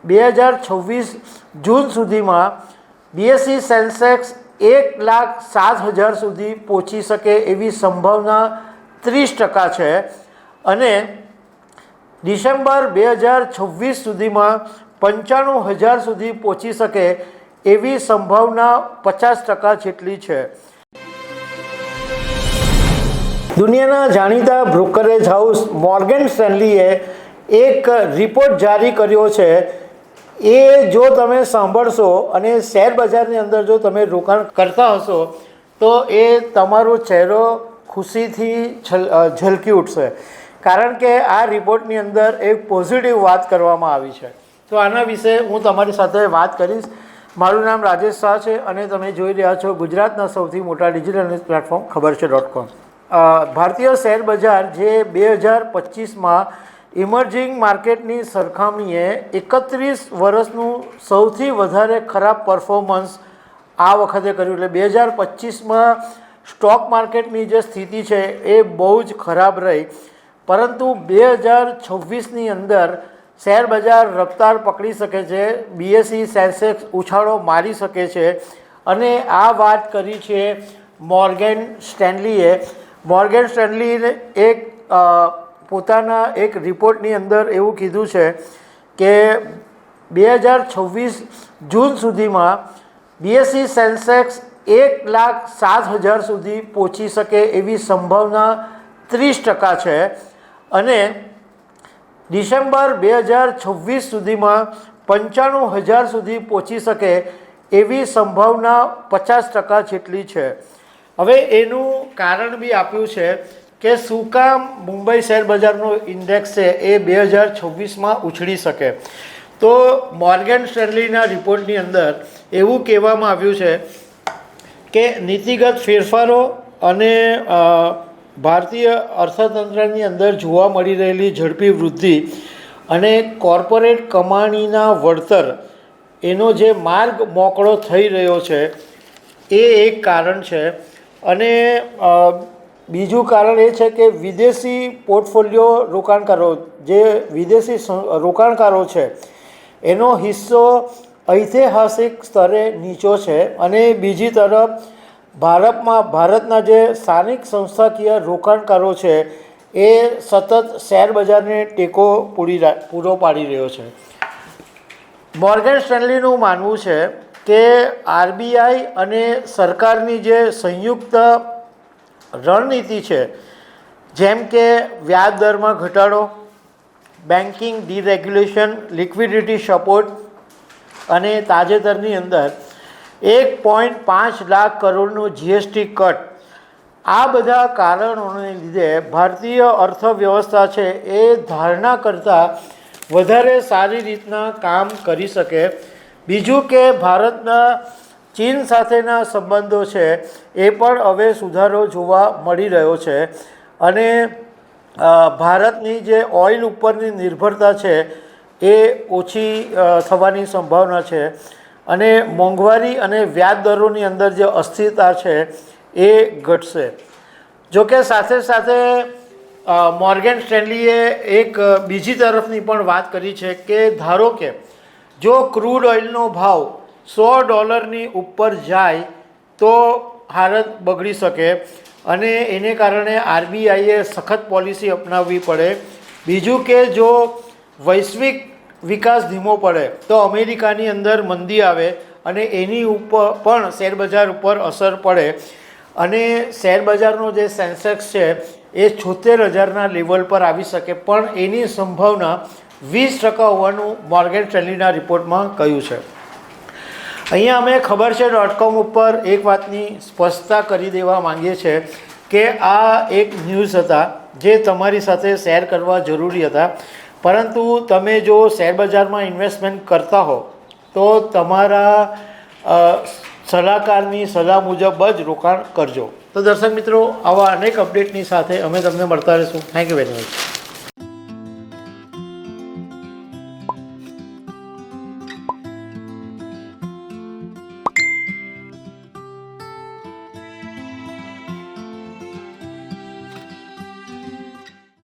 2026 જૂન સુધીમાં BSE Sensex 1,07,000 સુધી પહોંચી શકે એવી સંભાવના 30% છે અને ડિસેમ્બર 2026 સુધીમાં 95,000 સુધી પહોંચી શકે એવી સંભાવના 50% જેટલી છે। દુનિયાના જાણીતા બ્રોકરેજ હાઉસ મોર્ગન સ્ટેનલીએ એક રિપોર્ટ જારી કર્યો છે। એ જો તમે સાંભળશો અને શેર બજારની અંદર જો તમે રોકાણ કરતા હશો તો એ તમારો ચહેરો ખુશીથી ઝલકી ઉઠશે, કારણ કે આ રિપોર્ટની અંદર એક પોઝિટિવ વાત કરવામાં આવી છે। તો આના વિશે હું તમારી સાથે વાત કરીશ। મારું નામ રાજેશ શાહ છે અને તમે જોઈ રહ્યા છો ગુજરાતના સૌથી મોટા ડિજિટલ ન્યૂઝ પ્લેટફોર્મ ખબરછે.com। ભારતીય શેર બજાર જે 2025માં ઇમર્જિંગ માર્કેટની સરખામણીએ 31 વર્ષનું સૌથી વધારે ખરાબ પરફોર્મન્સ આ વખતે કર્યું। એટલે 2025માં સ્ટોક માર્કેટની જે સ્થિતિ છે એ બહુ જ ખરાબ રહી, પરંતુ 2026ની અંદર શેર બજાર રફતાર પકડી શકે છે, BSE સેન્સેક્સ ઉછાળો મારી શકે છે અને આ વાત કરી છે મોર્ગન સ્ટેનલીએ। મોર્ગન સ્ટેનલીએ એક પોતાના એક રિપોર્ટની અંદર એવું કીધું છે કે 2026 જૂન સુધીમાં BSE સેન્સેક્સ 1,07,000 સુધી પહોંચી શકે એવી સંભાવના 30% છે અને ડિસેમ્બર 2026 સુધીમાં 95,000 સુધી પહોંચી શકે એવી સંભાવના 50% જેટલી છે। હવે એનું કારણ બી આપ્યું છે કે શું કામ મુંબઈ શેર બજારનો ઇન્ડેક્સ છે એ 2026માં ઉછળી શકે। તો મોર્ગન સ્ટેનલીના રિપોર્ટની અંદર એવું કહેવામાં આવ્યું છે કે નીતિગત ફેરફારો અને ભારતીય અર્થતંત્રની અંદર જોવા મળી રહેલી ઝડપી વૃદ્ધિ અને કોર્પોરેટ કમાણીના વળતર એનો જે માર્ગ મોકળો થઈ રહ્યો છે એ એક કારણ છે। અને બીજું કારણ એ છે કે વિદેશી પોર્ટફોલિયો રોકાણકારો જે વિદેશી રોકાણકારો છે એનો હિસ્સો ઐતિહાસિક સ્તરે નીચો છે અને બીજી તરફ ભારતના જે સ્થાનિક સંસ્થાકીય રોકાણકારો છે એ સતત શેર બજારને ટેકો પૂરો પાડી રહ્યો છે। મોર્ગન સ્ટેનલીનું માનવું છે કે RBI અને સરકારની જે સંયુક્ત રણનીતિ છે, જેમ કે વ્યાજ દરમાં ઘટાડો, બેન્કિંગ ડીરેગ્યુલેશન, લિક્વિડિટી સપોર્ટ અને તાજેતરની અંદર 1.5 લાખ કરોડનું GST કટ, આ બધા કારણોને લીધે ભારતીય અર્થવ્યવસ્થા છે એ ધારણા કરતાં વધારે સારી રીતના કામ કરી શકે। બીજું કે ભારતના ચીન સાથેના સંબંધો છે એ પણ હવે સુધારો જોવા મળી રહ્યો છે અને ભારતની જે ઓઇલ ઉપરની નિર્ભરતા છે એ ઓછી થવાની સંભાવના છે અને મોંઘવારી અને વ્યાજ દરોની અંદર જે અસ્થિરતા છે એ ઘટશે। જોકે સાથે સાથે મોર્ગન સ્ટેનલીએ એક બીજી તરફની પણ વાત કરી છે કે ધારો કે જો ક્રૂડ ઓઇલનો ભાવ $100 ઉપર જાય તો હાલત બગડી શકે અને એને કારણે RBIએ સખત પોલિસી અપનાવવી પડે। બીજું કે જો વૈશ્વિક વિકાસ ધીમો પડે તો અમેરિકાની અંદર મંદી આવે અને એની ઉપર પણ શેરબજાર ઉપર અસર પડે અને શેરબજારનો જે સેન્સેક્સ છે એ 76,000ના લેવલ પર આવી શકે, પણ એની સંભાવના 20% હોવાનું મોર્ગન સ્ટેનલીના રિપોર્ટમાં કહ્યું છે। અહીંયા અમે ખબરછે.com ઉપર એક વાતની સ્પષ્ટતા કરી દેવા માંગીએ છીએ કે આ એક ન્યૂઝ હતા જે તમારી સાથે શેર કરવા જરૂરી હતા, પરંતુ તમે જો શેરબજારમાં ઇન્વેસ્ટમેન્ટ કરતા હો તો તમારા સલાહકારની સલાહ મુજબ જ રોકાણ કરજો। તો દર્શક મિત્રો, આવા અનેક અપડેટની સાથે અમે તમને મળતા રહીશું। Thank you very much.